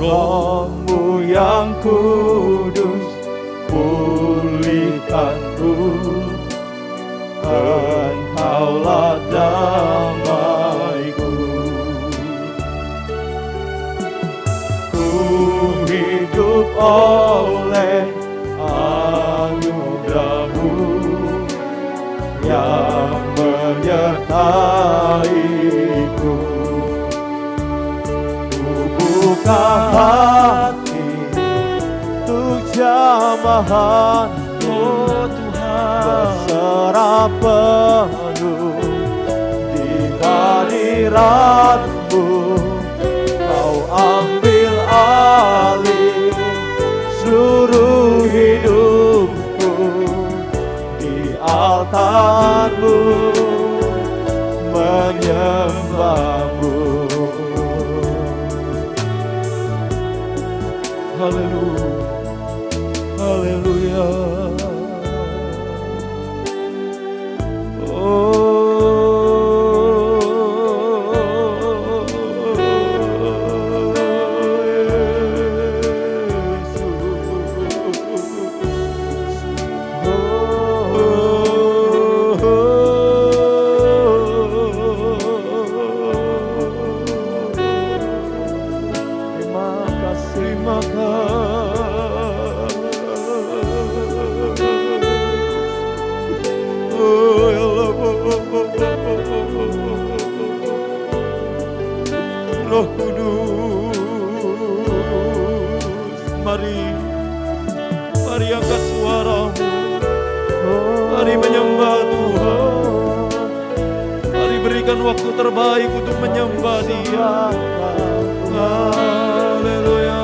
Roh-Mu yang kudus pulihkanku, Engkaulah damaiku. Ku hidup oleh anugerah-Mu yang menyertaiku. Ku buka hati untuk jamahan-Mu, berserah penuh di hadirat-Mu. Kau ambil alih seluruh hidupku, di altar-Mu menyembah-Mu. Haleluya, haleluya. Terima Roh Kudus, mari angkat suara-Mu, mari menyembah Tuhan, mari berikan waktu terbaik untuk menyembah Dia. Haleluya,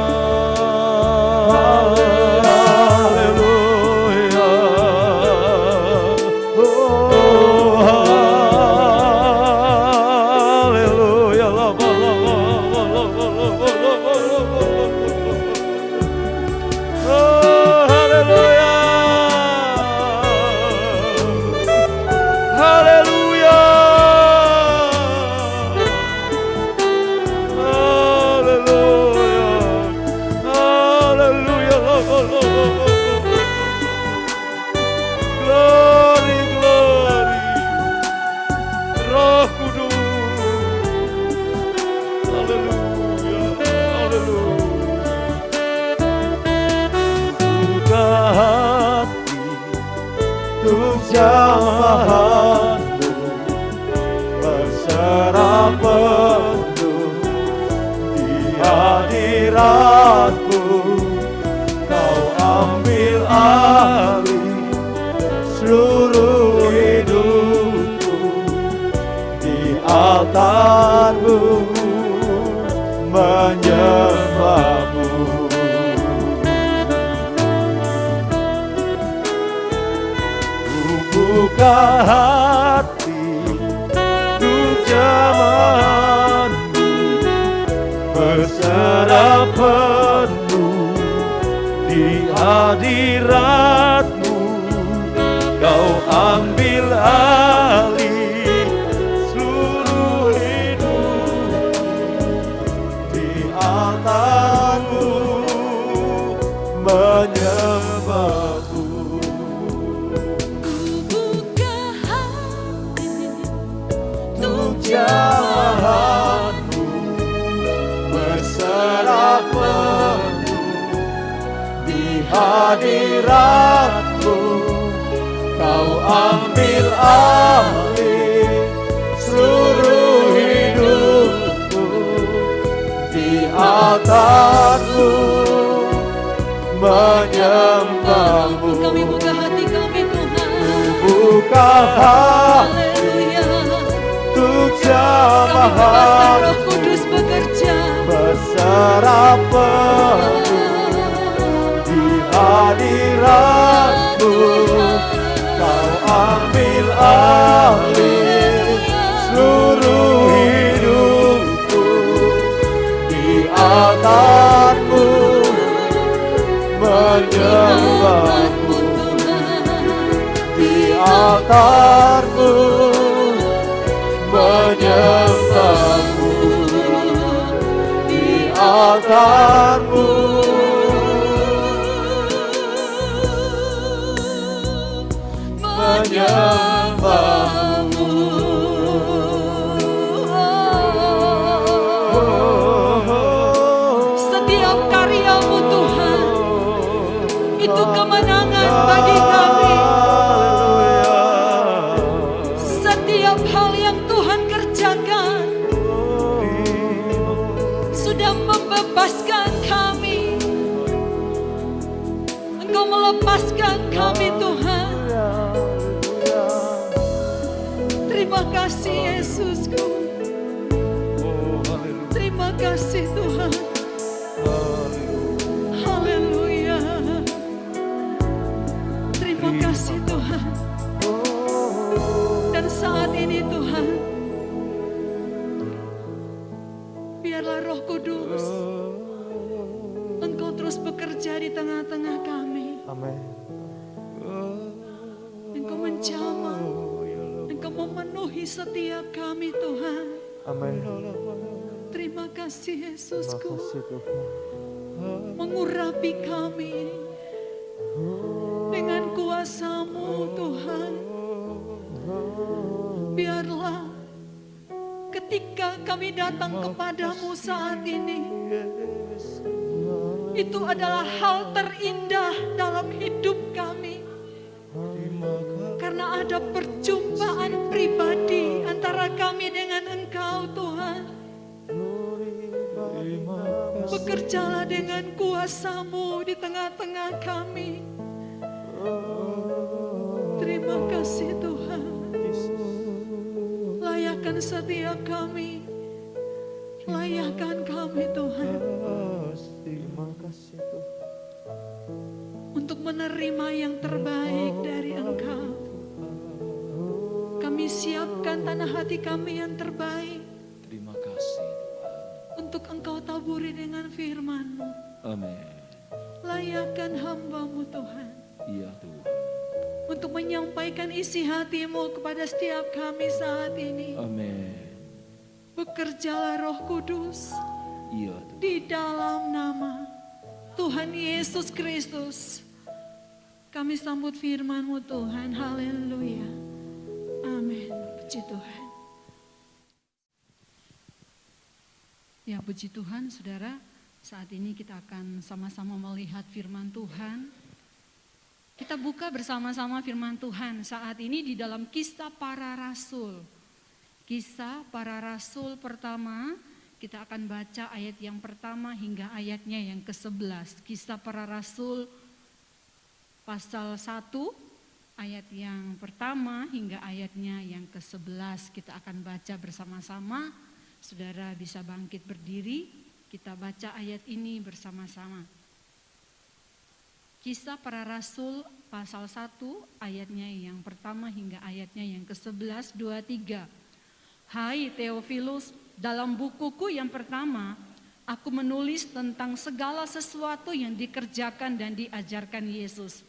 haleluya, oh haleluya, haleluya, haleluya. Glory, glory, Roh Kudus. Haleluya, haleluya. Buka hati untuk jamahan-Mu, berserah penuh di hadirat-Mu. Kau ambil alih seluruh hidupku, di altar-Mu menyembah-Mu. Ku buka hati untuk jamahan-Mu, berserah penuh di hadirat-Mu. Kau ambil alih seluruh hidupku, di altar-Mu menyembah-Mu. Buka hati Untuk jamahan-Mu, berserah penuh di hadirat-Mu. Kau ambil alih seluruh hidupku, di altar-Mu menyembah-Mu. kami buka hati kami Tuhan. Buka hati Haleluya. untuk Kami bebaskan jamahan Roh Kudus bekerja. berserah penuh di hadirat-Mu. Kau ambil alih seluruh hidupku, di altar-Mu menyembah-Mu. Di altar-Mu menyembah-Mu. Di altar akarmu, menyembahmu. Setiap karyamu Tuhan, itu kemenangan bagi kami. Setiap hal yang Tuhan kerjakan sudah membebaskan kami. Engkau melepaskan kami Tuhan. Terima kasih Yesusku. Terima kasih Tuhan. Haleluya. Terima kasih Tuhan. Dan saat ini Tuhan, biarlah Roh Kudus Engkau terus bekerja di tengah-tengah kami. Amin. Engkau menjamah, Engkau memenuhi setiap kami Tuhan. Amin. Terima kasih Terima Yesusku. kasih Tuhan. Mengurapi kami dengan kuasa-Mu Tuhan. Biarlah ketika kami datang kepadamu saat ini, itu adalah hal terindah dalam hidup kami. Karena ada perjumpaan pribadi antara kami dengan Engkau Tuhan. Bekerjalah dengan kuasa-Mu di tengah-tengah kami. Terima kasih Tuhan. Layakkan setiap kami. Layakkan kami Tuhan. Terima kasih Tuhan. Untuk menerima yang terbaik dari Engkau. Kami siapkan tanah hati kami yang terbaik. Terima kasih Tuhan. Untuk Engkau taburi dengan firman-Mu. Amin. Layakkan hamba-Mu Tuhan. Iya Tuhan. Untuk menyampaikan isi hati-Mu kepada setiap kami saat ini. Amin. Bekerjalah Roh Kudus Iya Tuhan. di dalam nama Tuhan Yesus Kristus. Kami sambut firman-Mu Tuhan. Haleluya. Amin. Puji Tuhan. Ya, puji Tuhan, saudara. Saat ini kita akan sama-sama melihat firman Tuhan. Kita buka bersama-sama firman Tuhan saat ini di dalam Kisah Para Rasul. Kisah Para Rasul pertama, kita akan baca ayat yang pertama hingga ayatnya yang ke-11. Kisah Para Rasul pasal 1, ayat yang pertama hingga ayatnya yang ke-11. Kita akan baca bersama-sama. Saudara bisa bangkit berdiri, kita baca ayat ini bersama-sama. Kisah Para Rasul pasal 1 ayatnya yang pertama hingga ayatnya yang ke-11, 2-3. Hai Theophilus, dalam bukuku yang pertama, aku menulis tentang segala sesuatu yang dikerjakan dan diajarkan Yesus.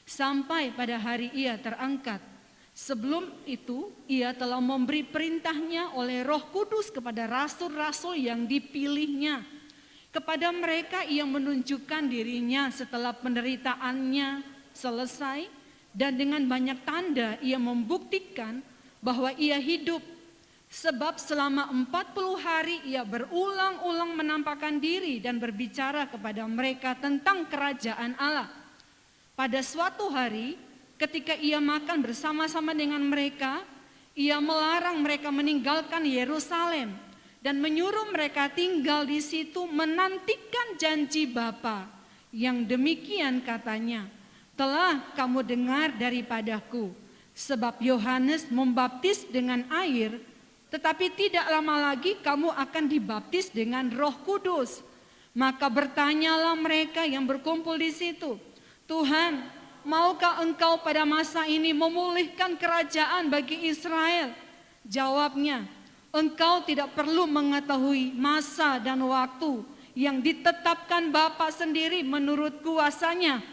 Sampai pada hari ia terangkat. Sebelum itu, ia telah memberi perintahnya oleh Roh Kudus kepada rasul-rasul yang dipilihnya. Kepada mereka ia menunjukkan dirinya setelah penderitaannya selesai, dan dengan banyak tanda ia membuktikan bahwa ia hidup. Sebab selama 40 hari ia berulang-ulang menampakkan diri dan berbicara kepada mereka tentang kerajaan Allah. Pada suatu hari, ketika ia makan bersama-sama dengan mereka, ia melarang mereka meninggalkan Yerusalem dan menyuruh mereka tinggal di situ menantikan janji Bapa. Yang demikian katanya, telah kamu dengar daripadaku, sebab Yohanes membaptis dengan air, tetapi tidak lama lagi kamu akan dibaptis dengan Roh Kudus. Maka bertanyalah mereka yang berkumpul di situ, Tuhan, maukah Engkau pada masa ini memulihkan kerajaan bagi Israel? Jawabnya, Engkau tidak perlu mengetahui masa dan waktu yang ditetapkan Bapa sendiri menurut kuasanya.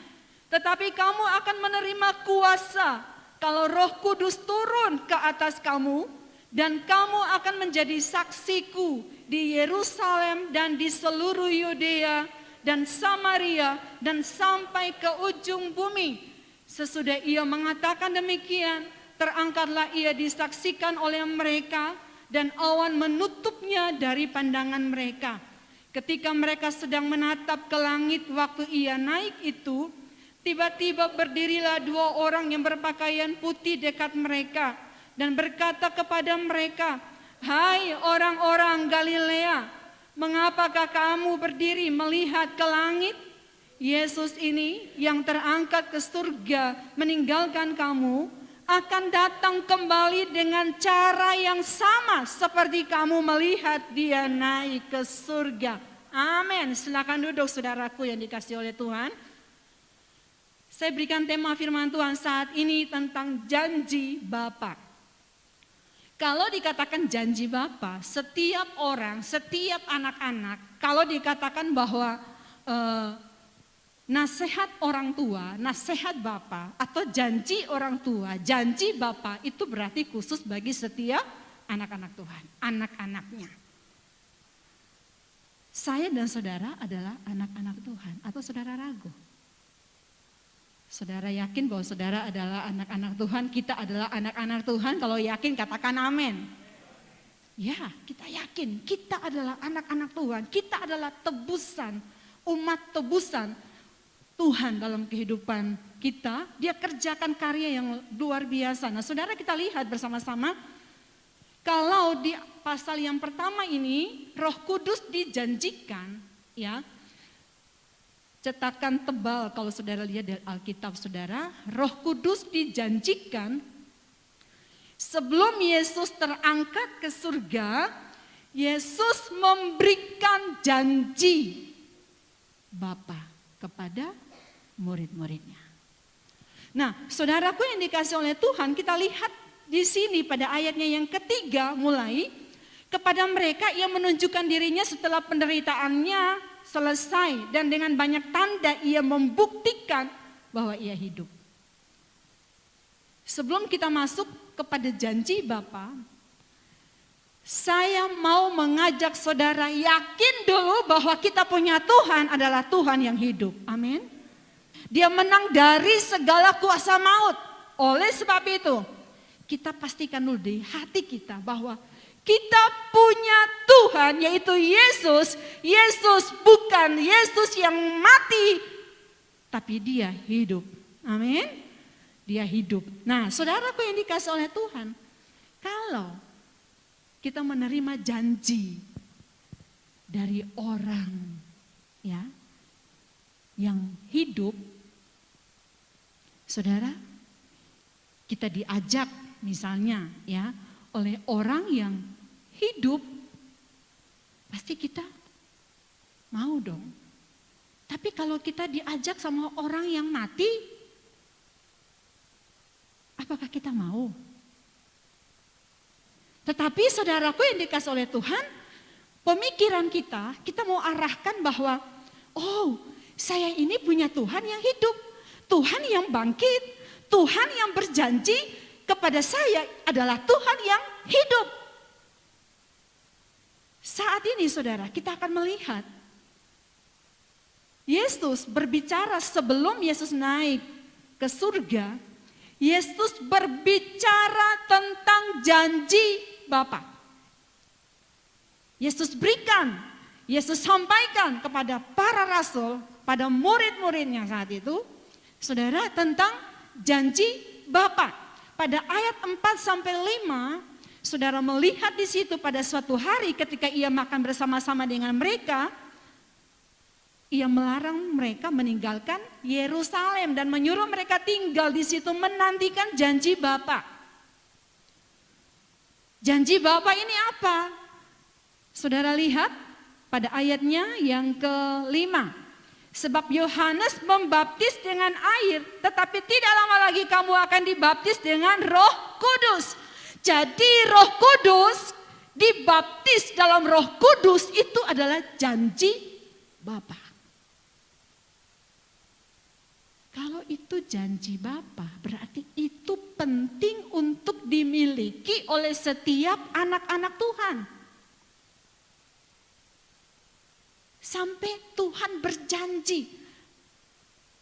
Tetapi kamu akan menerima kuasa kalau Roh Kudus turun ke atas kamu, dan kamu akan menjadi saksiku di Yerusalem dan di seluruh Yudea dan Samaria dan sampai ke ujung bumi. Sesudah ia mengatakan demikian, terangkatlah ia disaksikan oleh mereka dan awan menutupnya dari pandangan mereka. Ketika mereka sedang menatap ke langit waktu ia naik itu, tiba-tiba berdirilah 2 orang yang berpakaian putih dekat mereka dan berkata kepada mereka, "Hai orang-orang Galilea, mengapakah kamu berdiri melihat ke langit? Yesus ini yang terangkat ke surga meninggalkan kamu akan datang kembali dengan cara yang sama seperti kamu melihat dia naik ke surga." Amin. Silakan duduk saudaraku yang dikasihi oleh Tuhan. Saya berikan tema firman Tuhan saat ini tentang janji Bapa. Kalau dikatakan janji Bapa, setiap orang, setiap anak-anak, kalau dikatakan bahwa nasihat orang tua, nasihat Bapa atau janji orang tua, janji Bapa itu berarti khusus bagi setiap anak-anak Tuhan, anak-anaknya. Saya dan saudara adalah anak-anak Tuhan atau saudara ragu? Saudara yakin bahwa saudara adalah anak-anak Tuhan, kita adalah anak-anak Tuhan? Kalau yakin katakan amin. Ya, kita yakin kita adalah anak-anak Tuhan, kita adalah tebusan, umat tebusan Tuhan dalam kehidupan kita. Dia kerjakan karya yang luar biasa. Nah saudara, kita lihat bersama-sama, kalau di pasal yang pertama ini Roh Kudus dijanjikan, ya, cetakan tebal kalau saudara lihat dari Alkitab saudara, Roh Kudus dijanjikan sebelum Yesus terangkat ke surga. Yesus memberikan janji Bapa kepada murid-muridnya. Nah, saudaraku yang dikasih oleh Tuhan, kita lihat di sini pada ayatnya yang ketiga mulai, kepada mereka ia menunjukkan dirinya setelah penderitaannya selesai dan dengan banyak tanda ia membuktikan bahwa ia hidup. Sebelum kita masuk kepada janji Bapa, saya mau mengajak saudara yakin dulu bahwa kita punya Tuhan adalah Tuhan yang hidup. Amin. Dia menang dari segala kuasa maut. Oleh sebab itu, kita pastikan dulu di hati kita bahwa kita punya Tuhan, yaitu Yesus. Yesus bukan Yesus yang mati, tapi dia hidup. Amin. Dia hidup. Nah, saudaraku yang dikasih oleh Tuhan, kalau kita menerima janji dari orang, ya, yang hidup, saudara, kita diajak misalnya, ya, oleh orang yang hidup, pasti kita mau dong. Tapi kalau kita diajak sama orang yang mati, apakah kita mau? Tetapi saudaraku yang dikasih oleh Tuhan, pemikiran kita mau arahkan bahwa, oh, saya ini punya Tuhan yang hidup, Tuhan yang bangkit, Tuhan yang berjanji kepada saya adalah Tuhan yang hidup. Saat ini saudara, kita akan melihat Yesus berbicara sebelum Yesus naik ke surga. Yesus berbicara tentang janji Bapa. Yesus berikan, Yesus sampaikan kepada para rasul, pada murid-muridnya saat itu, saudara, tentang janji Bapa. Pada ayat 4-5, saudara melihat di situ pada suatu hari ketika ia makan bersama-sama dengan mereka, ia melarang mereka meninggalkan Yerusalem dan menyuruh mereka tinggal di situ menantikan janji Bapa. Janji Bapa ini apa? Saudara lihat pada ayatnya yang ke-5. Sebab Yohanes membaptis dengan air, tetapi tidak lama lagi kamu akan dibaptis dengan Roh Kudus. Jadi Roh Kudus, dibaptis dalam Roh Kudus itu adalah janji Bapa. Kalau itu janji Bapa, berarti itu penting untuk dimiliki oleh setiap anak-anak Tuhan. sampai Tuhan berjanji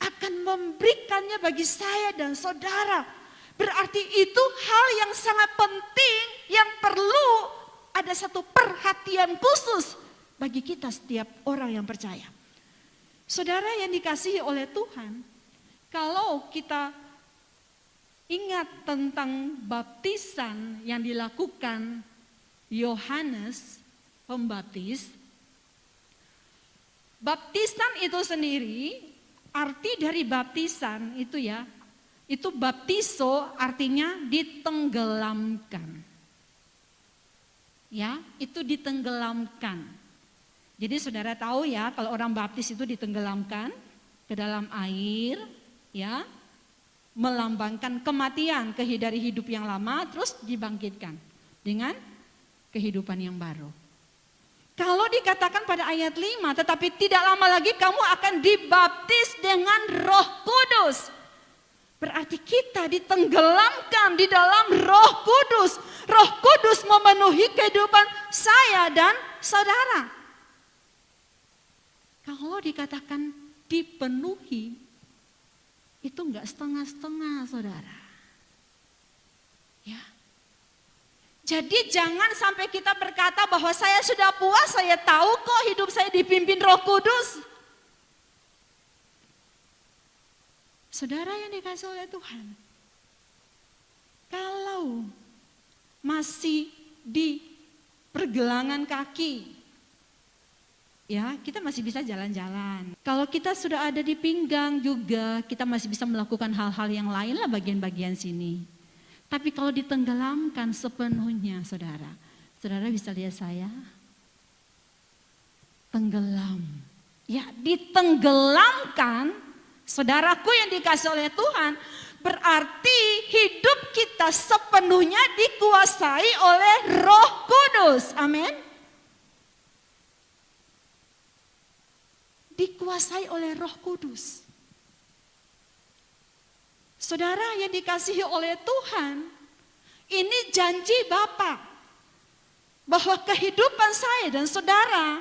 akan memberikannya bagi saya dan saudara. Berarti itu hal yang sangat penting yang perlu ada satu perhatian khusus bagi kita setiap orang yang percaya. Saudara yang dikasihi oleh Tuhan, kalau kita ingat tentang baptisan yang dilakukan Yohanes Pembaptis, baptisan itu sendiri, arti dari baptisan itu ya, itu baptiso artinya ditenggelamkan. Ya, itu ditenggelamkan. Jadi saudara tahu ya, kalau orang baptis itu ditenggelamkan ke dalam air, ya, melambangkan kematian dari hidup yang lama, terus dibangkitkan dengan kehidupan yang baru. Kalau dikatakan pada ayat 5, tetapi tidak lama lagi kamu akan dibaptis dengan Roh Kudus. Berarti kita ditenggelamkan di dalam Roh Kudus. Roh Kudus memenuhi kehidupan saya dan saudara. Kalau dikatakan dipenuhi, itu enggak setengah-setengah, saudara. Ya. Jadi jangan sampai kita berkata bahwa saya sudah puas, saya tahu kok hidup saya dipimpin Roh Kudus. Saudara yang dikasih oleh Tuhan, kalau masih di pergelangan kaki, ya kita masih bisa jalan-jalan. Kalau kita sudah ada di pinggang juga, kita masih bisa melakukan hal-hal yang lain lah bagian-bagian sini. Tapi kalau ditenggelamkan sepenuhnya, saudara bisa lihat saya, tenggelam. Ya, ditenggelamkan, saudaraku yang dikasih oleh Tuhan, berarti hidup kita sepenuhnya dikuasai oleh Roh Kudus. Amin. Dikuasai oleh Roh Kudus. Saudara yang dikasihi oleh Tuhan, ini janji Bapa bahwa kehidupan saya dan saudara,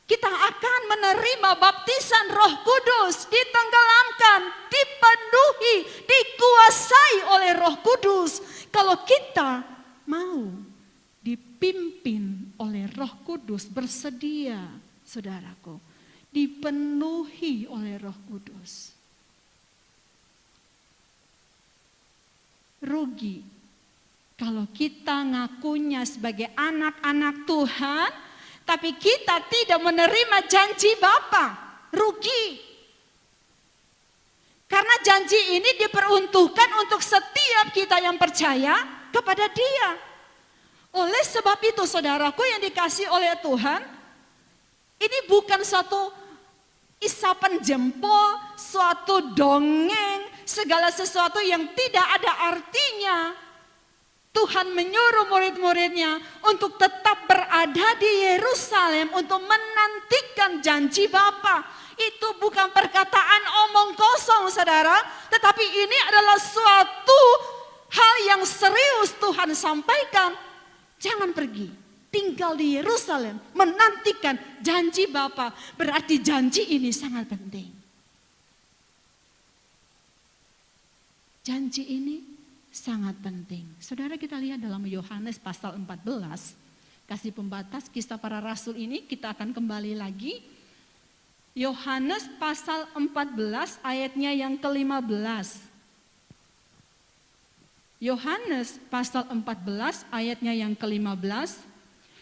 kita akan menerima baptisan Roh Kudus, ditenggelamkan, dipenuhi, dikuasai oleh Roh Kudus. Kalau kita mau dipimpin oleh Roh Kudus, bersedia, saudaraku, dipenuhi oleh Roh Kudus. Rugi kalau kita ngakunya sebagai anak-anak Tuhan, tapi kita tidak menerima janji Bapa. Rugi. Karena janji ini diperuntukkan untuk setiap kita yang percaya kepada Dia. Oleh sebab itu saudaraku yang dikasih oleh Tuhan, ini bukan suatu isapan jempol, suatu dongeng, segala sesuatu yang tidak ada artinya. Tuhan menyuruh murid-muridnya untuk tetap berada di Yerusalem untuk menantikan janji Bapa. Itu bukan perkataan omong kosong, saudara, tetapi ini adalah suatu hal yang serius Tuhan sampaikan. Jangan pergi, tinggal di Yerusalem, menantikan janji Bapa. Berarti janji ini sangat penting. Janji ini sangat penting. Saudara, kita lihat dalam Yohanes pasal 14, kasih pembatas kisah para rasul ini, kita akan kembali lagi. Yohanes pasal 14 ayatnya yang ke-15. Yohanes pasal 14 ayatnya yang ke-15,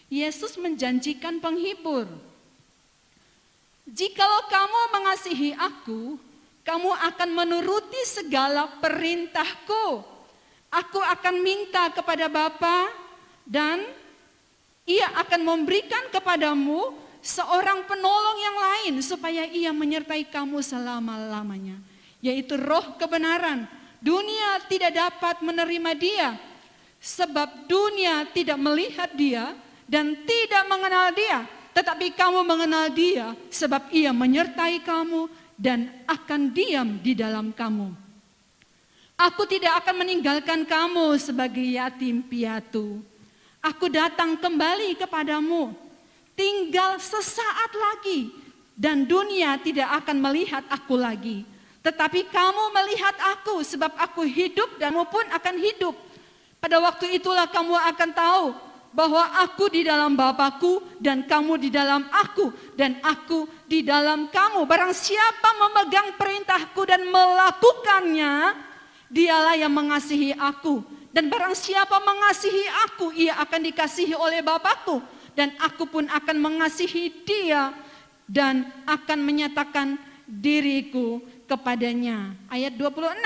Yesus menjanjikan penghibur. Jikalau kamu mengasihi aku, kamu akan menuruti segala perintahku. Aku akan minta kepada Bapa dan Ia akan memberikan kepadamu seorang penolong yang lain supaya Ia menyertai kamu selama-lamanya, yaitu Roh kebenaran. Dunia tidak dapat menerima Dia sebab dunia tidak melihat Dia dan tidak mengenal Dia, tetapi kamu mengenal Dia sebab Ia menyertai kamu dan akan diam di dalam kamu. Aku tidak akan meninggalkan kamu sebagai yatim piatu. Aku datang kembali kepadamu. Tinggal sesaat lagi, dan dunia tidak akan melihat aku lagi. Tetapi kamu melihat aku, sebab aku hidup dan kamu pun akan hidup. Pada waktu itulah kamu akan tahu bahwa aku di dalam Bapa-Ku dan kamu di dalam aku dan aku di dalam kamu. Barang siapa memegang perintahku dan melakukannya, dialah yang mengasihi aku. Dan barang siapa mengasihi aku, ia akan dikasihi oleh Bapa-Ku. Dan aku pun akan mengasihi dia dan akan menyatakan diriku kepadanya. Ayat 26.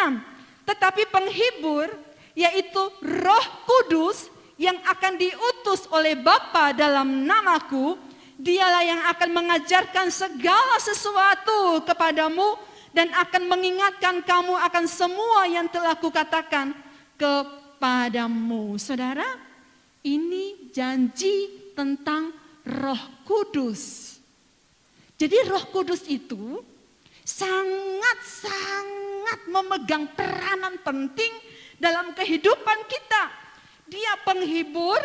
Tetapi penghibur, yaitu Roh Kudus, yang akan diutus oleh Bapa dalam namaku, dialah yang akan mengajarkan segala sesuatu kepadamu dan akan mengingatkan kamu akan semua yang telah kukatakan kepadamu. Saudara, ini janji tentang Roh Kudus. Jadi Roh Kudus itu sangat-sangat memegang peranan penting dalam kehidupan kita. Dia penghibur,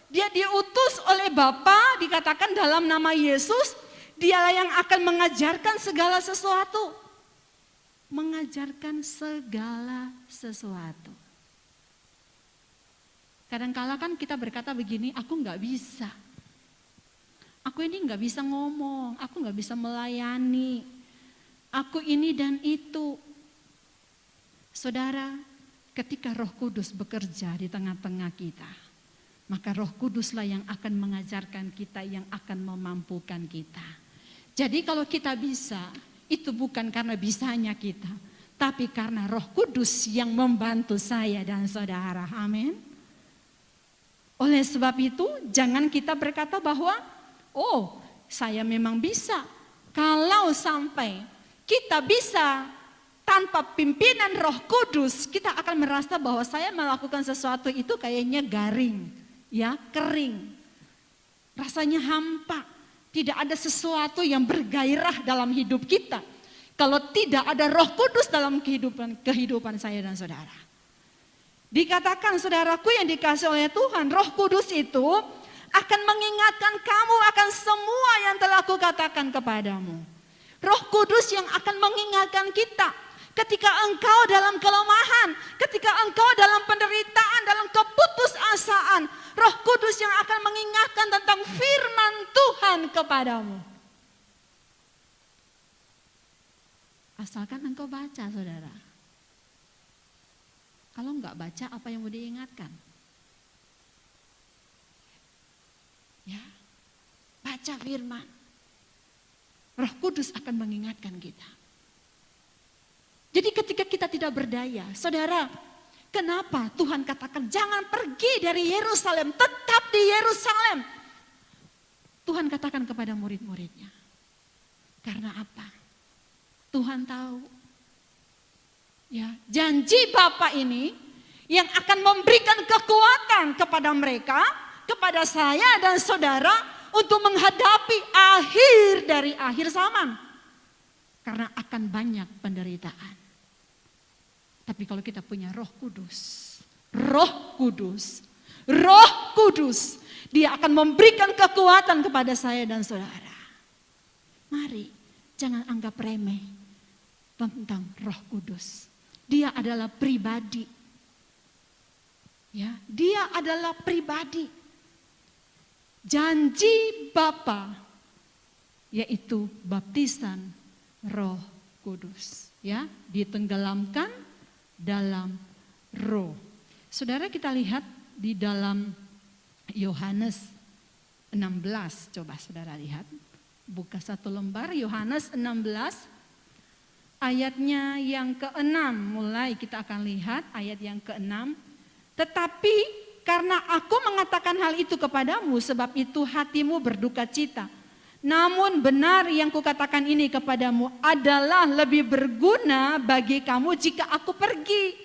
dia diutus oleh Bapa, dikatakan dalam nama Yesus, dialah yang akan mengajarkan segala sesuatu. Mengajarkan segala sesuatu. Kadang-kala kan kita berkata begini, aku nggak bisa. Aku ini nggak bisa ngomong, aku nggak bisa melayani. Aku ini dan itu. Saudara, ketika Roh Kudus bekerja di tengah-tengah kita, maka Roh Kuduslah yang akan mengajarkan kita, yang akan memampukan kita. Jadi kalau kita bisa, itu bukan karena bisanya kita, tapi karena Roh Kudus yang membantu saya dan saudara. Amin. Oleh sebab itu, jangan kita berkata bahwa, oh, saya memang bisa. Kalau sampai kita bisa tanpa pimpinan Roh Kudus, kita akan merasa bahwa saya melakukan sesuatu itu kayaknya garing, ya, kering. Rasanya hampa, tidak ada sesuatu yang bergairah dalam hidup kita. Kalau tidak ada Roh Kudus dalam kehidupan saya dan saudara. Dikatakan saudaraku yang dikasihi oleh Tuhan, Roh Kudus itu akan mengingatkan kamu akan semua yang telah kukatakan kepadamu. Roh Kudus yang akan mengingatkan kita. Ketika engkau dalam kelemahan, ketika engkau dalam penderitaan, dalam keputusasaan, Roh Kudus yang akan mengingatkan tentang firman Tuhan kepadamu. Asalkan engkau baca, saudara. Kalau enggak baca, apa yang mau diingatkan? Ya, baca firman. Roh Kudus akan mengingatkan kita. Jadi ketika kita tidak berdaya, saudara, kenapa Tuhan katakan jangan pergi dari Yerusalem, tetap di Yerusalem. Tuhan katakan kepada murid-muridnya. Karena apa? Tuhan tahu. Ya, janji Bapa ini yang akan memberikan kekuatan kepada mereka, kepada saya dan saudara untuk menghadapi akhir dari akhir zaman. Karena akan banyak penderitaan. Tapi kalau kita punya Roh Kudus, dia akan memberikan kekuatan kepada saya dan saudara. Mari, jangan anggap remeh tentang Roh Kudus. Dia adalah pribadi. Ya, dia adalah pribadi. Janji Bapa yaitu baptisan Roh Kudus, ya, ditenggelamkan dalam Roh. Saudara, kita lihat di dalam Yohanes 16, coba saudara lihat, buka satu lembar Yohanes 16 ayatnya yang ke-6, mulai kita akan lihat ayat yang ke-6. Tetapi karena aku mengatakan hal itu kepadamu, sebab itu hatimu berduka cita. Namun benar yang kukatakan ini kepadamu adalah lebih berguna bagi kamu jika aku pergi.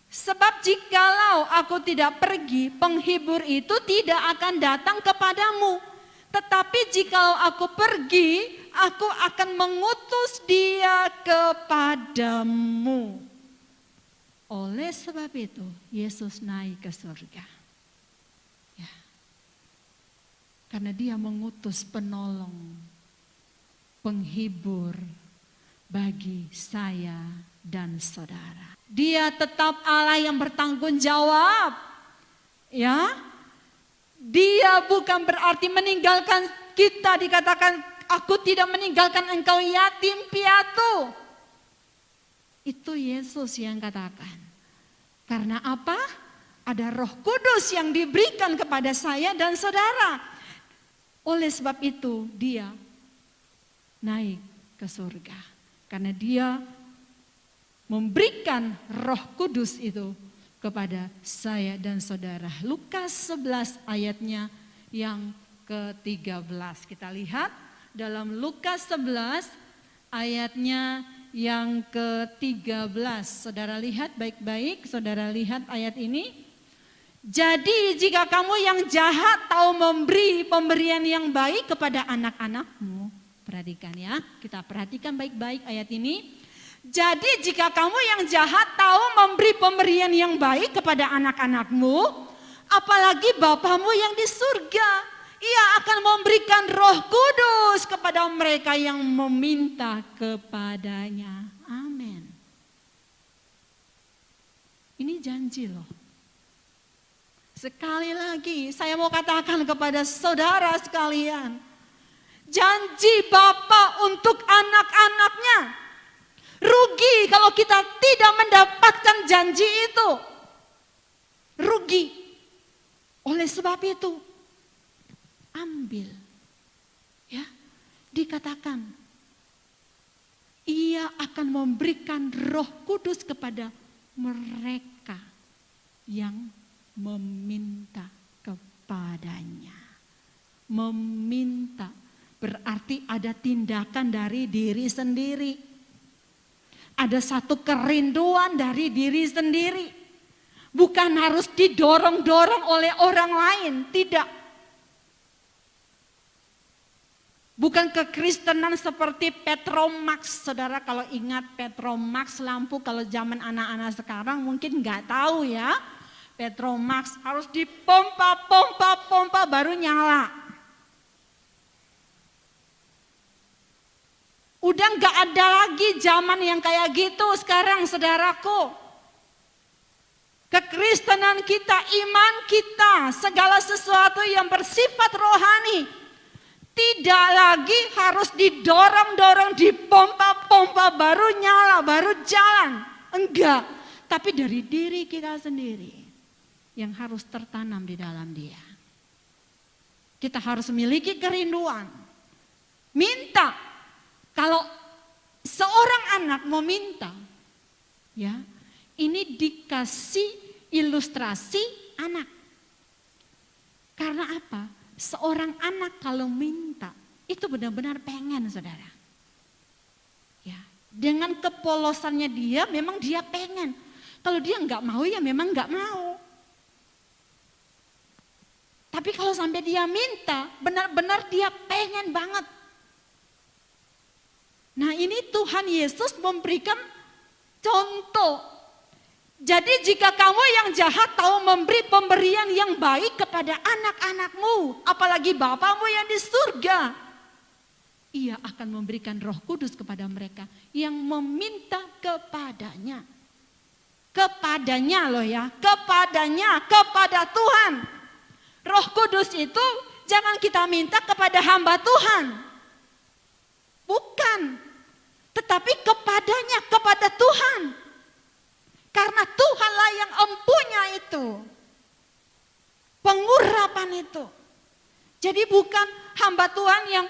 Sebab jikalau aku tidak pergi, penghibur itu tidak akan datang kepadamu. Tetapi jikalau aku pergi, aku akan mengutus dia kepadamu. Oleh sebab itu, Yesus naik ke surga. Ya. Karena dia mengutus penolong. penghibur bagi saya dan saudara. Dia tetap Allah yang bertanggung jawab. Ya. Dia bukan berarti meninggalkan kita, dikatakan aku tidak meninggalkan engkau yatim piatu. Itu Yesus yang katakan. Karena apa? Ada Roh Kudus yang diberikan kepada saya dan saudara. Oleh sebab itu dia naik ke surga. Karena dia memberikan Roh Kudus itu kepada saya dan saudara. Lukas 11 ayatnya yang ke-13. Kita lihat dalam Lukas 11 ayatnya yang ke-13. Saudara lihat baik-baik, saudara lihat ayat ini. Jadi jika kamu yang jahat tahu memberi pemberian yang baik kepada anak-anakmu. Perhatikan ya, kita perhatikan baik-baik ayat ini. Jadi jika kamu yang jahat tahu memberi pemberian yang baik kepada anak-anakmu, apalagi Bapamu yang di surga, Ia akan memberikan Roh Kudus kepada mereka yang meminta kepadanya. Amin. Ini janji loh. Sekali lagi saya mau katakan kepada saudara sekalian, janji Bapa untuk anak-anaknya. Rugi kalau kita tidak mendapatkan janji itu. Rugi. Oleh sebab itu, ambil. Ya, dikatakan Ia akan memberikan Roh Kudus kepada mereka yang meminta kepadanya. Meminta berarti ada tindakan dari diri sendiri. Ada satu kerinduan dari diri sendiri. Bukan harus didorong-dorong oleh orang lain, tidak. Bukan kekristenan seperti Petromax. Saudara kalau ingat Petromax lampu, kalau zaman anak-anak sekarang mungkin nggak tahu ya. Petromax harus dipompa baru nyala. Udah nggak ada lagi zaman yang kayak gitu sekarang saudaraku. Kekristenan kita, iman kita, segala sesuatu yang bersifat rohani tidak lagi harus didorong-dorong, dipompa-pompa baru nyala, baru jalan. Enggak, tapi dari diri kita sendiri yang harus tertanam di dalam dia. Kita harus memiliki kerinduan. Minta. Kalau seorang anak mau minta, ya, ini dikasih ilustrasi anak. Karena apa? Seorang anak kalau minta, itu benar-benar pengen, saudara. Ya, dengan kepolosannya dia, memang dia pengen. Kalau dia nggak mau, ya memang nggak mau. Tapi kalau sampai dia minta, benar-benar dia pengen banget. Nah ini Tuhan Yesus memberikan contoh. Jadi jika kamu yang jahat tahu memberi pemberian yang baik kepada anak-anakmu, apalagi Bapamu yang di surga, Ia akan memberikan Roh Kudus kepada mereka yang meminta kepadanya. Kepadanya loh ya, kepadanya, kepada Tuhan. Roh Kudus itu jangan kita minta kepada hamba Tuhan. Bukan. Tetapi kepadanya, kepada Tuhan. Karena Tuhanlah yang empunya itu. Pengurapan itu. Jadi bukan hamba Tuhan yang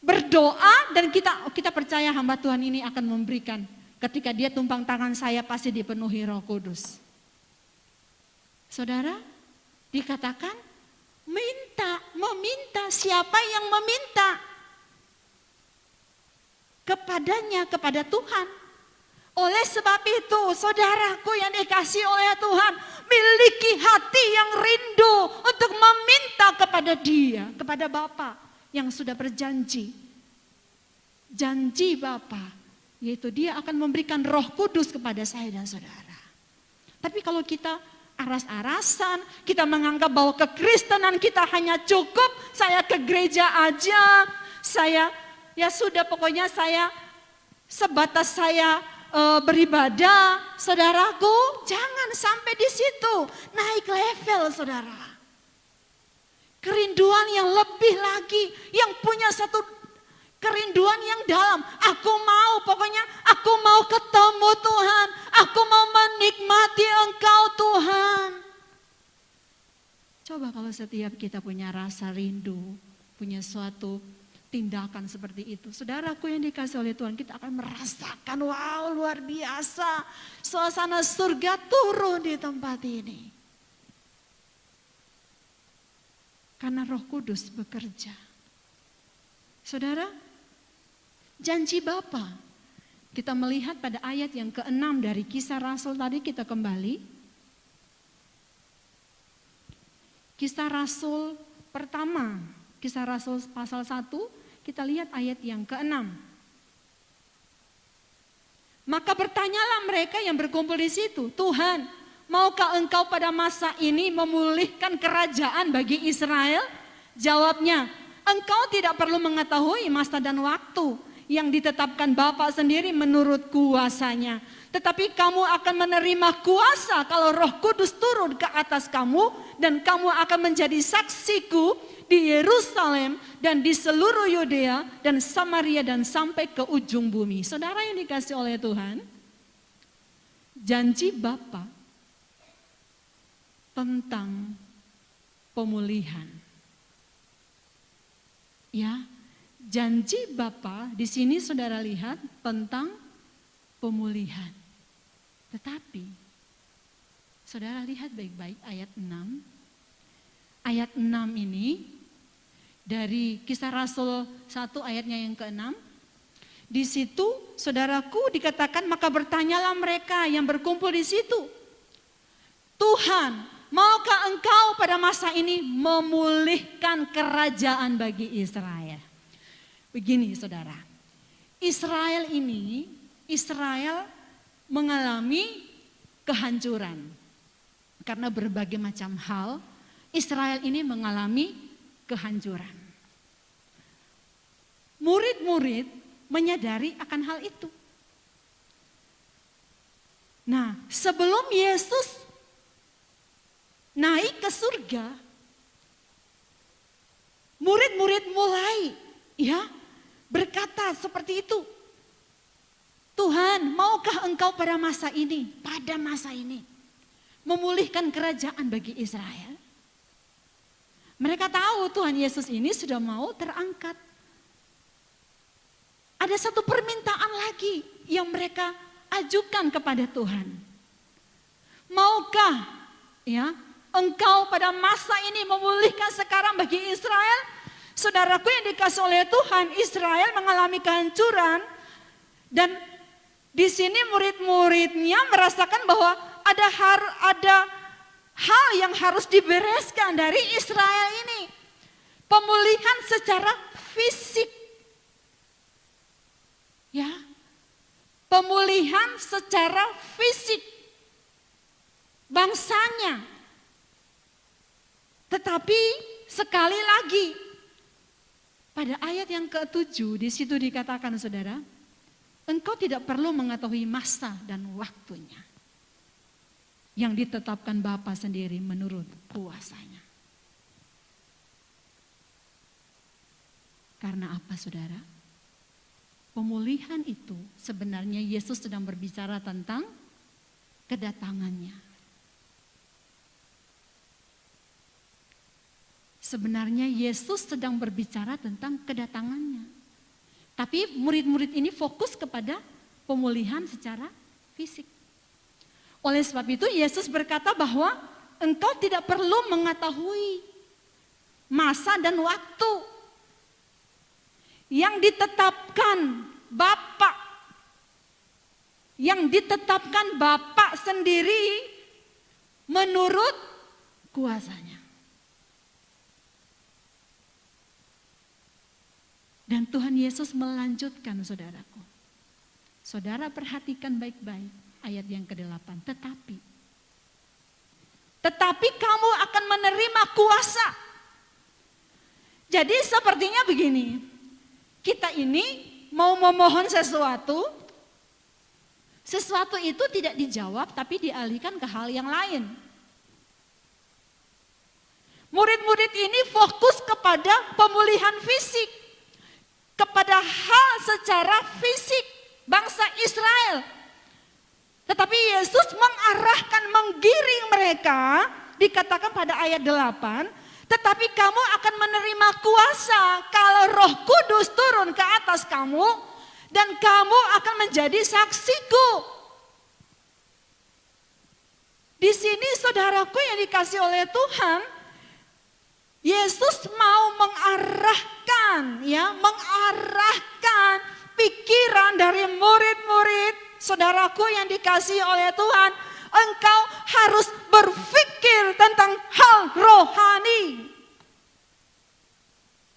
berdoa dan kita percaya hamba Tuhan ini akan memberikan. Ketika dia tumpang tangan saya pasti dipenuhi Roh Kudus. Saudara, dikatakan meminta. Siapa yang meminta? Kepadanya, kepada Tuhan. Oleh sebab itu, saudaraku yang dikasihi oleh Tuhan, miliki hati yang rindu untuk meminta kepada Dia, kepada Bapa yang sudah berjanji. Janji Bapa, yaitu Dia akan memberikan Roh Kudus kepada saya dan saudara. Tapi kalau kita aras-arasan, kita menganggap bahwa kekristenan kita hanya cukup, saya ke gereja aja, saya ya sudah pokoknya saya sebatas saya beribadah, saudaraku, jangan sampai di situ. Naik level, saudara. Kerinduan yang lebih lagi, yang punya satu kerinduan yang dalam. Pokoknya aku mau ketemu Tuhan. Aku mau menikmati Engkau Tuhan. Coba kalau setiap kita punya rasa rindu, punya suatu tindakan seperti itu. Saudaraku yang dikasih oleh Tuhan, kita akan merasakan wow luar biasa. Suasana surga turun di tempat ini. Karena Roh Kudus bekerja. Saudara, janji Bapa. Kita melihat pada ayat yang ke-6 dari Kisah Rasul tadi, kita kembali. Kisah Rasul pertama, Kisah Rasul pasal 1, kita lihat ayat yang ke-6. Maka bertanyalah mereka yang berkumpul di situ, Tuhan, maukah Engkau pada masa ini memulihkan kerajaan bagi Israel? Jawabnya, Engkau tidak perlu mengetahui masa dan waktu yang ditetapkan Bapa sendiri menurut kuasanya. Tetapi kamu akan menerima kuasa kalau Roh Kudus turun ke atas kamu dan kamu akan menjadi saksiku di Yerusalem dan di seluruh Yudea dan Samaria dan sampai ke ujung bumi. Saudara yang dikasih oleh Tuhan, janji Bapa tentang pemulihan. Ya, janji Bapa di sini saudara lihat tentang pemulihan. Tetapi saudara lihat baik-baik ayat 6. Ayat 6 ini dari Kisah Rasul 1 ayatnya yang ke-6. Di situ saudaraku dikatakan maka bertanyalah mereka yang berkumpul di situ. Tuhan, maukah Engkau pada masa ini memulihkan kerajaan bagi Israel? Begini saudara, Israel mengalami kehancuran. Karena berbagai macam hal, Israel ini mengalami kehancuran. Murid-murid menyadari akan hal itu. Nah, sebelum Yesus naik ke surga, murid-murid mulai berkata seperti itu. Tuhan, maukah Engkau pada masa ini memulihkan kerajaan bagi Israel? Mereka tahu Tuhan Yesus ini sudah mau terangkat. Ada satu permintaan lagi yang mereka ajukan kepada Tuhan. Maukah Engkau pada masa ini memulihkan sekarang bagi Israel? Saudaraku yang dikasih oleh Tuhan, Israel mengalami kehancuran dan di sini murid-muridnya merasakan bahwa ada hal yang harus dibereskan dari Israel ini. Pemulihan secara fisik. Ya. Pemulihan secara fisik bangsanya. Tetapi sekali lagi pada ayat yang ke-7 di situ dikatakan saudara, Engkau tidak perlu mengetahui masa dan waktunya yang ditetapkan Bapa sendiri menurut kuasanya. Karena apa saudara? Pemulihan itu sebenarnya Yesus sedang berbicara tentang kedatangannya. Sebenarnya Yesus sedang berbicara tentang kedatangannya. Tapi murid-murid ini fokus kepada pemulihan secara fisik. Oleh sebab itu Yesus berkata bahwa engkau tidak perlu mengetahui masa dan waktu yang ditetapkan Bapa. Yang ditetapkan Bapa sendiri menurut kuasanya. Dan Tuhan Yesus melanjutkan saudaraku. Saudara perhatikan baik-baik ayat yang ke-8. Tetapi kamu akan menerima kuasa. Jadi sepertinya begini. kita ini mau memohon sesuatu itu tidak dijawab tapi dialihkan ke hal yang lain. Murid-murid ini fokus kepada pemulihan fisik, kepada hal secara fisik bangsa Israel. Tetapi Yesus mengarahkan, menggiring mereka, dikatakan pada ayat 8, tetapi kamu akan menerima kuasa kalau Roh Kudus turun ke atas kamu dan kamu akan menjadi saksiku. Di sini saudaraku yang dikasih oleh Tuhan, Yesus mau mengarahkan pikiran dari murid-murid, saudaraku yang dikasih oleh Tuhan, engkau harus berpikir tentang hal rohani.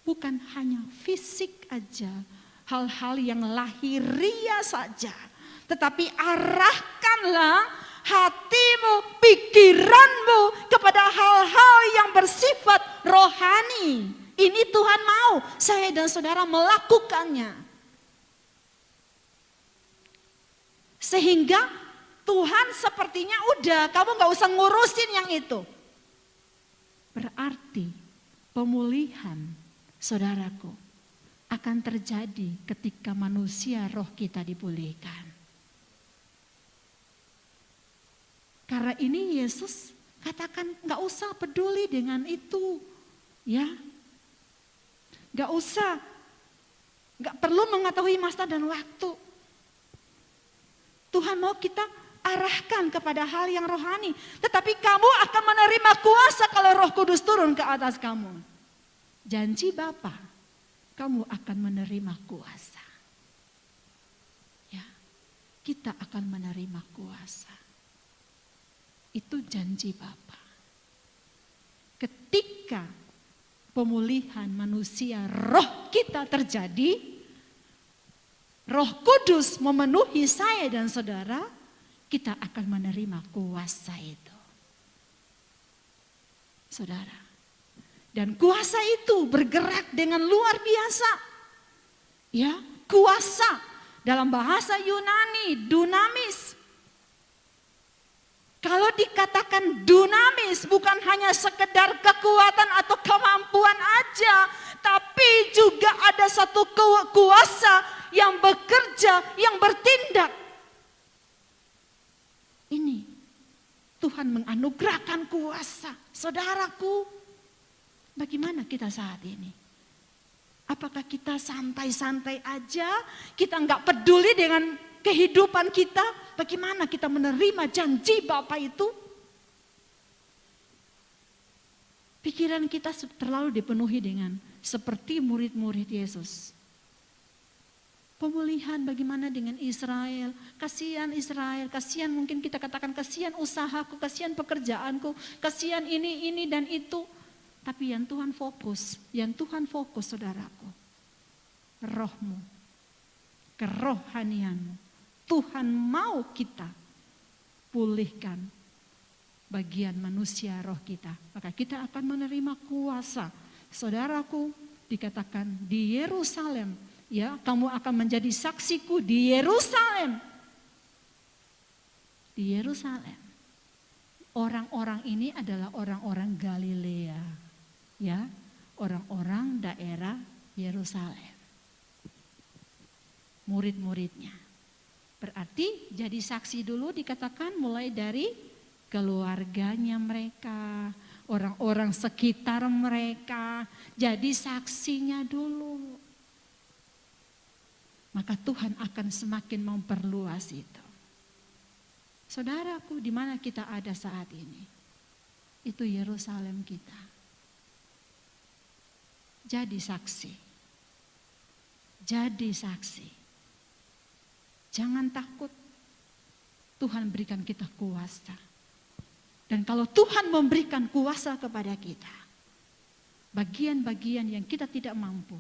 Bukan hanya fisik aja, hal-hal yang lahiriah saja. Tetapi arahkanlah hatimu, pikiranmu kepada hal-hal yang bersifat rohani. Ini Tuhan mau saya dan saudara melakukannya. Sehingga Tuhan sepertinya udah, kamu gak usah ngurusin yang itu. Berarti pemulihan, saudaraku, akan terjadi ketika manusia roh kita dipulihkan. Karena ini Yesus katakan gak usah peduli dengan itu. Ya, gak usah, gak perlu mengetahui masa dan waktu. Tuhan mau kita arahkan kepada hal yang rohani. Tetapi kamu akan menerima kuasa kalau Roh Kudus turun ke atas kamu. Janji Bapa, kamu akan menerima kuasa. Ya, kita akan menerima kuasa. Itu janji Bapa. Ketika pemulihan manusia roh kita terjadi, Roh Kudus memenuhi saya dan saudara, kita akan menerima kuasa itu. Saudara, dan kuasa itu bergerak dengan luar biasa. Ya, kuasa dalam bahasa Yunani, dunamis. Kalau dikatakan dunamis bukan hanya sekedar kekuatan atau kemampuan aja, tapi juga ada satu kuasa yang bekerja, yang bertindak. Ini Tuhan menganugerahkan kuasa. Saudaraku, bagaimana kita saat ini? Apakah kita santai-santai aja, kita nggak peduli dengan kehidupan kita? Bagaimana kita menerima janji Bapa itu? Pikiran kita terlalu dipenuhi dengan seperti murid-murid Yesus. Pemulihan bagaimana dengan Israel? Kasihan Israel, kasihan mungkin kita katakan kasihan usahaku, kasihan pekerjaanku, kasihan ini dan itu. Tapi yang Tuhan fokus saudaraku, rohmu, kerohanianmu. Tuhan mau kita pulihkan bagian manusia roh kita. Maka kita akan menerima kuasa. Saudaraku, dikatakan di Yerusalem, ya, kamu akan menjadi saksiku di Yerusalem. Di Yerusalem. Orang-orang ini adalah orang-orang Galilea, ya, orang-orang daerah Yerusalem. Murid-muridnya. Berarti jadi saksi dulu dikatakan mulai dari keluarganya mereka, orang-orang sekitar mereka, jadi saksinya dulu. Maka Tuhan akan semakin memperluas itu. Saudaraku, di mana kita ada saat ini? Itu Yerusalem kita. Jadi saksi. Jadi saksi. Jangan takut, Tuhan berikan kita kuasa. Dan kalau Tuhan memberikan kuasa kepada kita, bagian-bagian yang kita tidak mampu,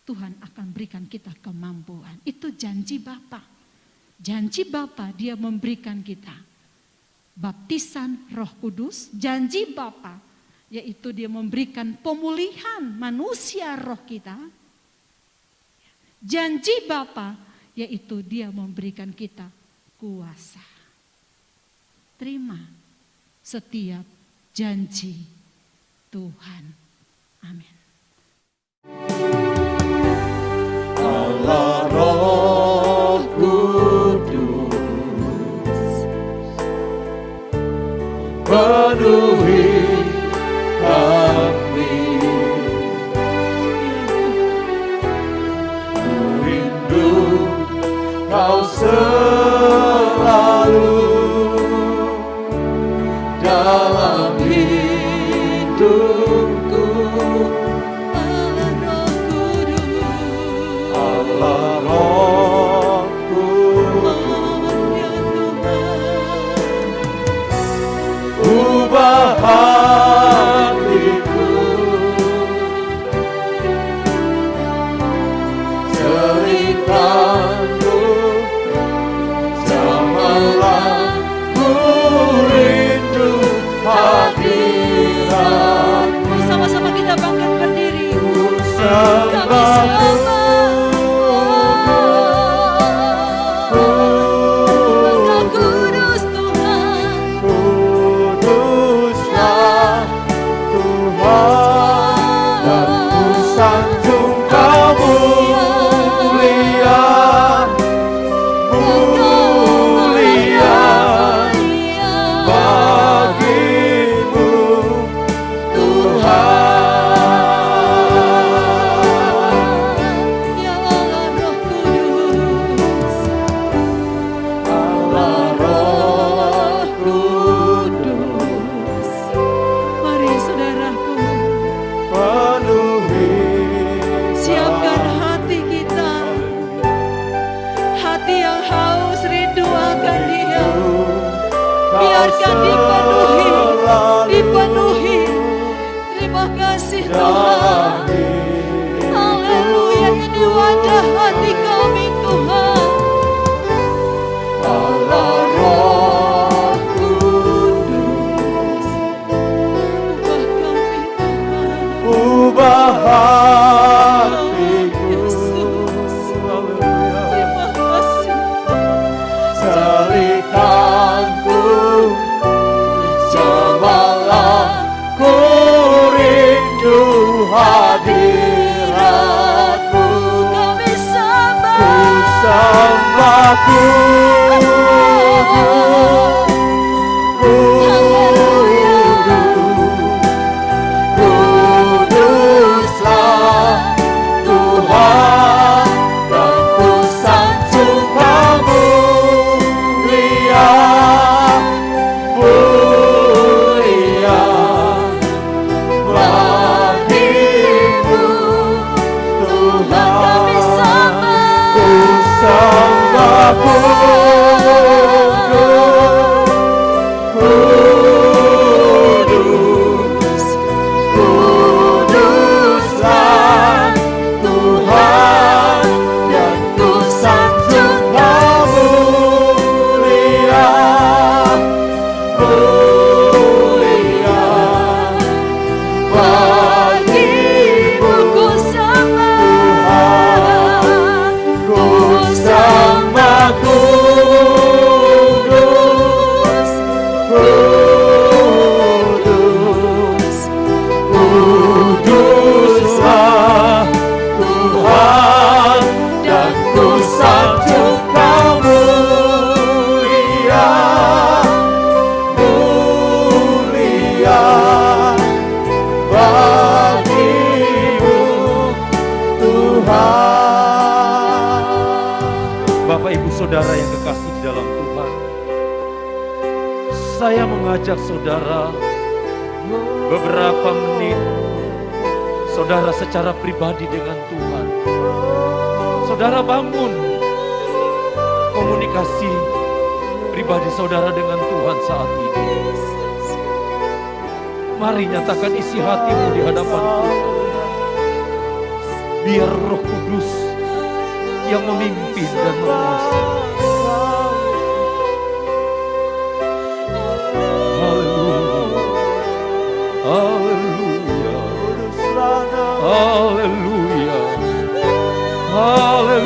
Tuhan akan berikan kita kemampuan. Itu janji Bapa. Janji Bapa, Dia memberikan kita baptisan Roh Kudus. Janji Bapa, yaitu Dia memberikan pemulihan manusia roh kita. janji Bapa, yaitu Dia memberikan kita kuasa. Terima setiap janji Tuhan. Amin. Allah Roh Kudus, penuhi kami, ku rindu Kau selalu dalam hidupku. Allah Roh Kudus, ubah hatiku, ceritaku semalam, ku rindu hadiratmu. Sama-sama kita bangkit berdiri. Sembahmu, Kudus Tuhan, kuduslah Tuhan, dan ku sanjung Kau mulia, mulia bagimu Tuhan. Ya Allah Roh Kudus, Allah Roh Kudus, mari saudaraku, penuhi siapkan hati kita, hati yang haus rindu akan Dia. Biarkan dipenuhi. Terima kasih Tuhan. Haleluya, ini wadah hati kami Tuhan. Allah Roh Kudus, Ubah kami Tuhan. ubah hatiku. Yesus, Haleluya. terima kasih. Ceritaku semalam, ku rindu hadiratmu. Kami sembah. Ku sembah kuduslah Tuhan, dan ku sanjung Kau mulia, mulia bagimu Tuhan. Kami sembah. Ku sembah kudus, kuduslah Tuhan, dan ku sanjung Kau mulia, mulia bagimu Ku sembah. Tuhan. Ku sembah kudus, kudus, kuduslah Tuhan, dan ku sanjung Kau mulia, mulia bagimu Tuhan. Bapak Ibu Saudara yang kekasih di dalam Tuhan, saya mengajak saudara beberapa menit saudara secara pribadi dengan Tuhan. Saudara bangun komunikasi pribadi saudara dengan Tuhan saat ini. Mari nyatakan isi hatimu di hadapan Tuhan. Biar Roh Kudus yang memimpin dan menguasai. Haleluya. Haleluya. Haleluya. Haleluya.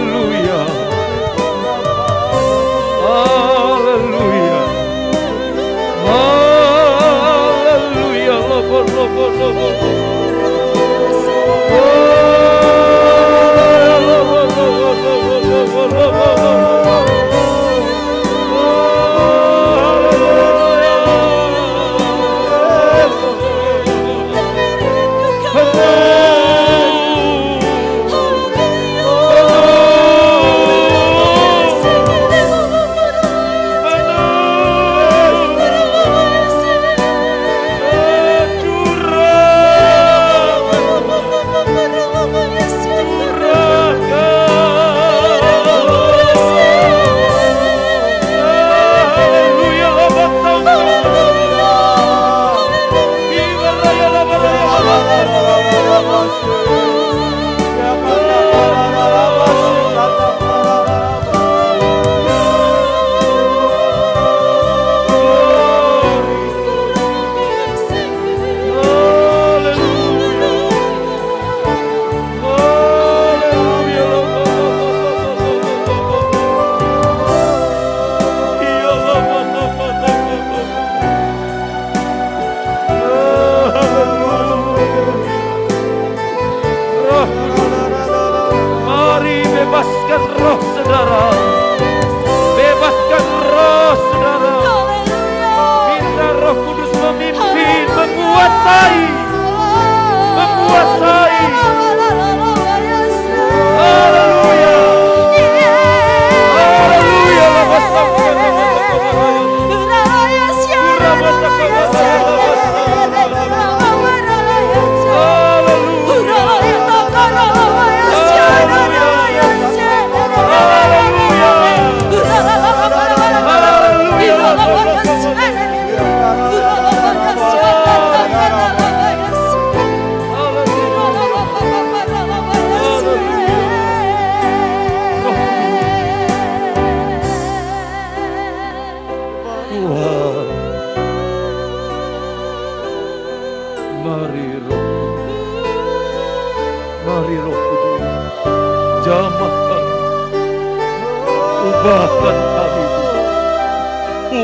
menguasai. Menguasai. Haleluya. Haleluya. Tuhan, mari Roh Kudus, jamah kami, ubahkan kami,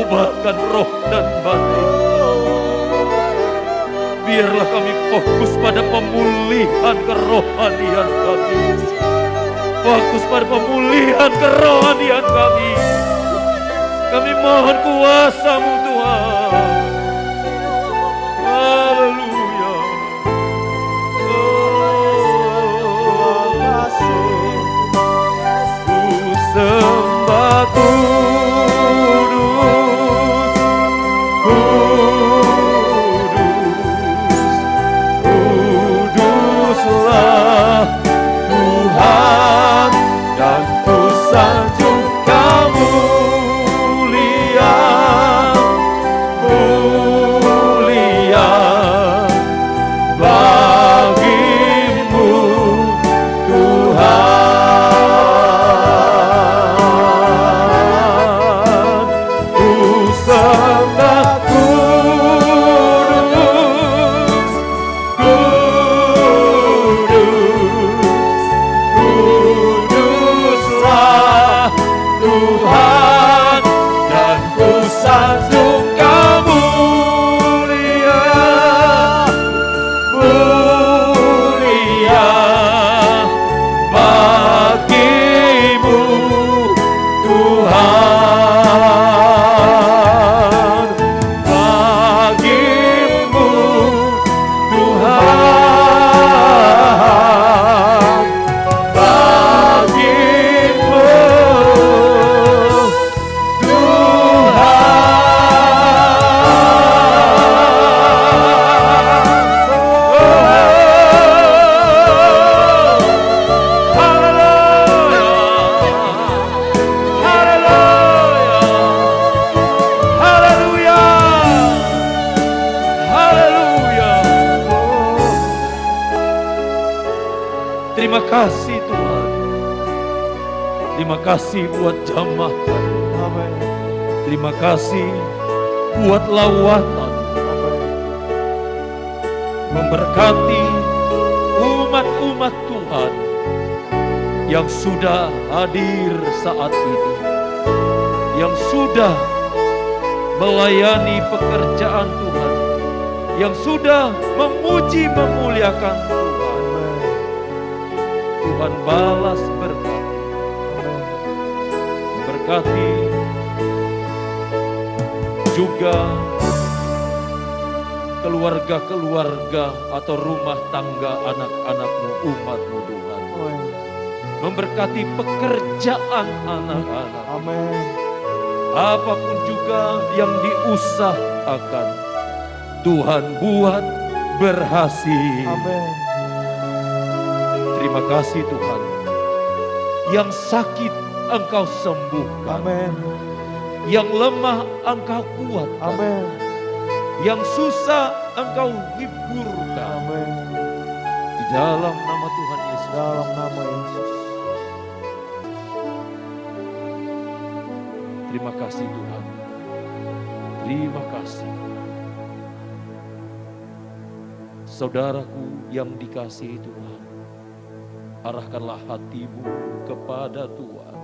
ubahkan roh dan batin. Biarlah kami fokus pada pemulihan kerohanian kami, fokus pada pemulihan kerohanian kami. Kami mohon kuasa-Mu Tuhan. Haleluya. Ku sembah kudus, kuduslah Tuhan, dan ku sanjung Kamu. Terima kasih Tuhan. Terima kasih buat jamah. Terima kasih buat lawatan. Memberkati umat-umat Tuhan yang sudah hadir saat ini, yang sudah melayani pekerjaan Tuhan, yang sudah memuji memuliakan Tuhan. Tuhan balas berkat, berkati juga keluarga-keluarga atau rumah tangga anak-anakmu, umatmu Tuhan. Memberkati pekerjaan anak-anak. Amin. Apapun juga yang diusahakan, Tuhan buat berhasil. Amin. Terima kasih Tuhan. Yang sakit Engkau sembuhkan. Amin. Yang lemah Engkau kuatkan. Amin. Yang susah Engkau hiburkan. Amin. Di dalam nama Tuhan Yesus. Dalam nama Yesus. Terima kasih Tuhan. Terima kasih. Saudaraku yang dikasihi Tuhan, arahkanlah hatimu kepada Tuhan.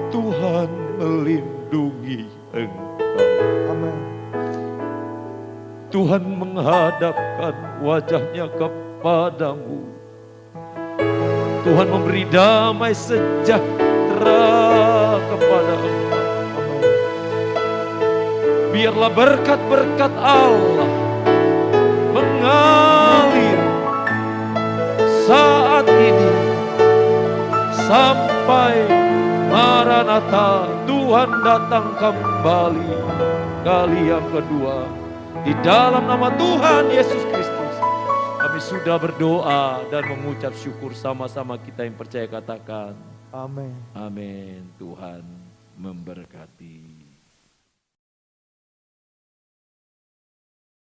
Tuhan melindungi engkau. Amin. Tuhan menghadapkan wajahnya kepadamu. Tuhan memberi damai sejahtera kepada engkau. Amin. Biarlah berkat-berkat Allah mengalir saat ini sampai Maranatha, Tuhan datang kembali kali yang kedua. Di dalam nama Tuhan Yesus Kristus kami sudah berdoa dan mengucap syukur sama-sama. Kita yang percaya katakan Amin. amin. Tuhan memberkati.